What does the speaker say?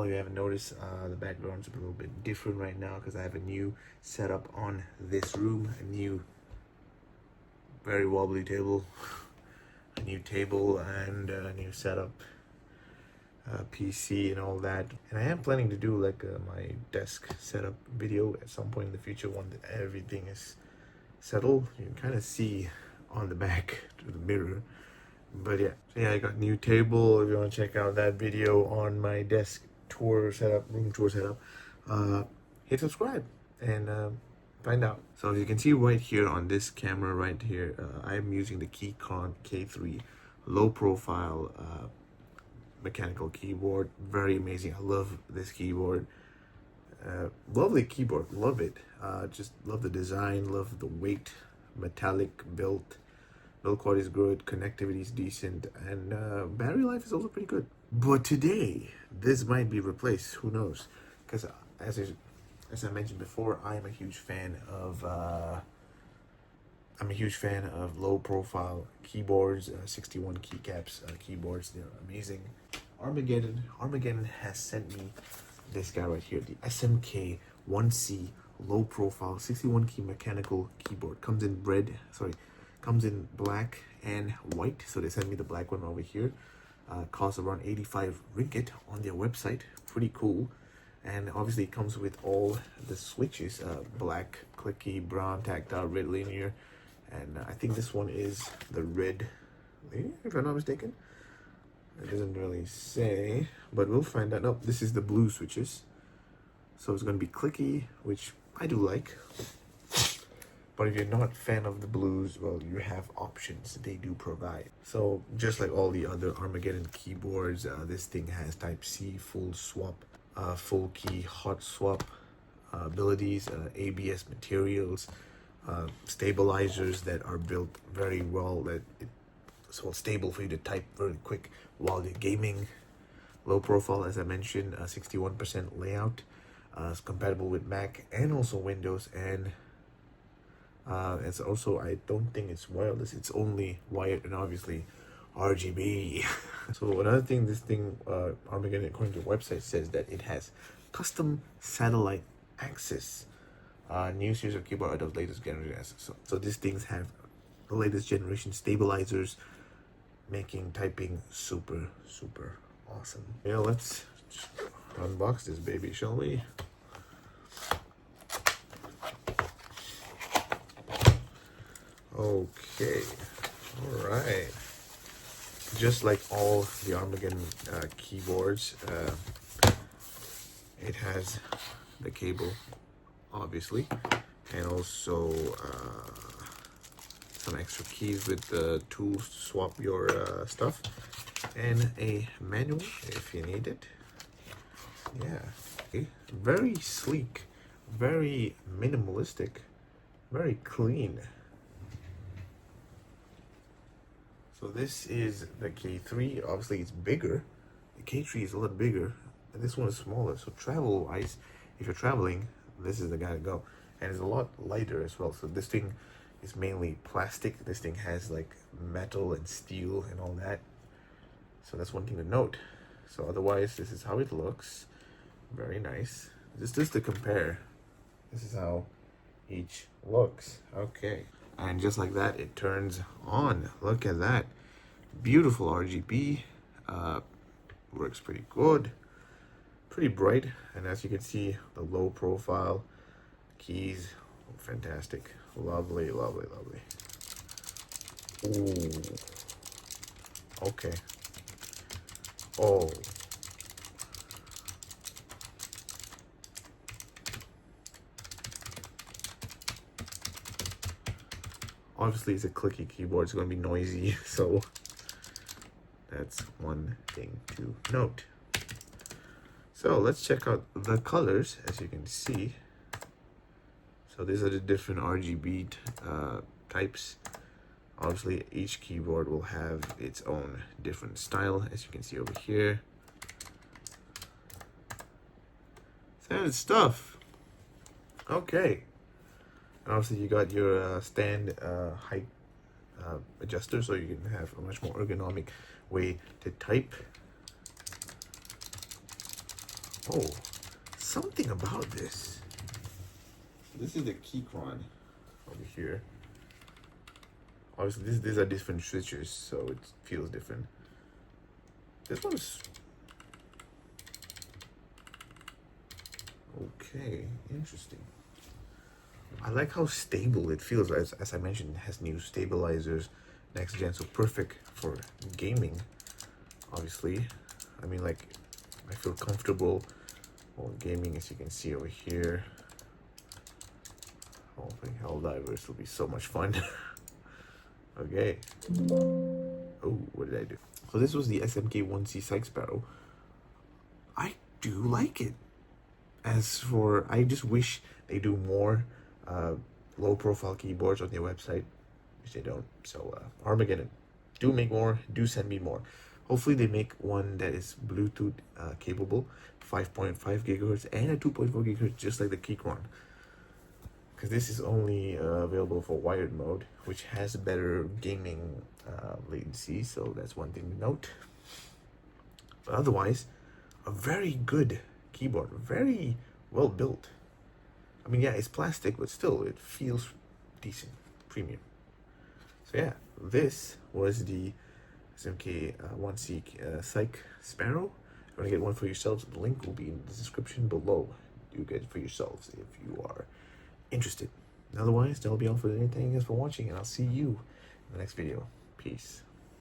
channel, you haven't noticed, the background's a little bit different right now because I have a new setup on this room, a new very wobbly table, a new table, and a new setup, PC and all that. And I am planning to do like my desk setup video at some point in the future when everything is settled. You can kind of see on the back to the mirror. But yeah, I got new table. If you want to check out that video on my desk tour setup, room tour setup, hit subscribe and find out. So as you can see right here on this camera right here, I'm using the Keychron K3 low profile mechanical keyboard. Very amazing. I love this keyboard. Lovely keyboard, love it. Just love the design, love the weight, metallic built. Build quality is good, connectivity is decent, and battery life is also pretty good. But today, this might be replaced. Who knows? Because as I mentioned before, I'm a huge fan of low-profile keyboards, 61 keycaps keyboards. They're amazing. Armageddon has sent me this guy right here, the SMK 1C low-profile 61 key mechanical keyboard. Comes in black and white, so they sent me the black one over here. Costs around 85 ringgit on their website. Pretty cool. And obviously it comes with all the switches, black clicky, brown tactile, red linear, and I think this one is the red linear, if I'm not mistaken. It doesn't really say, but we'll find out. No, this is the blue switches, so it's going to be clicky, which I do like. But if you're not a fan of the blues, well, you have options they do provide. So just like all the other Armageddon keyboards, this thing has Type-C full swap, full key hot swap abilities, ABS materials, stabilizers that are built very well, that it's all stable for you to type very quick while you're gaming. Low profile, as I mentioned, 61% layout. It's compatible with Mac and also Windows, and it's also, I don't think it's wireless, it's only wired and obviously RGB. So another thing, this thing, Armageddon, according to the website, says that it has custom satellite access. New series of keyboard are the latest generation. So these things have the latest generation stabilizers, making typing super awesome. Yeah, let's unbox this baby, shall we? Okay, all right. Just like all the Armageddon keyboards, it has the cable, obviously, and also some extra keys with the tools to swap your stuff, and a manual if you need it. Yeah, okay. Very sleek, very minimalistic, very clean. So this is the K3. Obviously it's bigger. The K3 is a lot bigger, and this one is smaller. So travel wise, if you're traveling, this is the guy to go. And it's a lot lighter as well. So this thing is mainly plastic. This thing has like metal and steel and all that. So that's one thing to note. So otherwise, this is how it looks. Very nice. Just to compare, this is how each looks. Okay. And just like that, it turns on. Look at that. Beautiful RGB. Works pretty good. Pretty bright. And as you can see, the low profile keys, fantastic. Lovely. Ooh. Okay. Oh. Obviously, it's a clicky keyboard. It's going to be noisy, so that's one thing to note. So let's check out the colors, as you can see. So these are the different RGB types. Obviously, each keyboard will have its own different style, as you can see over here. Standard stuff. Okay. And obviously, you got your stand height adjuster, so you can have a much more ergonomic way to type. Oh, something about this. This is the keychron over here. Obviously, these are different switches, so it feels different. This one's okay, interesting. I like how stable it feels. As I mentioned, it has new stabilizers, next gen, so perfect for gaming. Obviously, I mean, like, I feel comfortable while gaming, as you can see over here. Oh, Helldivers will be so much fun. Okay. Oh, what did I do? So this was the SMK1C Sykes Sparrow. I do like it. As for, I just wish they do more low profile keyboards on their website, which they don't. So Armageddon, do make more, do send me more. Hopefully they make one that is Bluetooth capable, 5.5 gigahertz and a 2.4 gigahertz, just like the Keychron. Because this is only available for wired mode, which has better gaming latency, so that's one thing to note. But otherwise, a very good keyboard, very well built. I mean, yeah, it's plastic, but still, it feels decent, premium. So yeah, this was the SMK 1C Psych Sparrow. If you want to get one for yourselves, the link will be in the description below. Do get it for yourselves if you are interested. Otherwise, that'll be all for today. Thank you guys for watching, and I'll see you in the next video. Peace.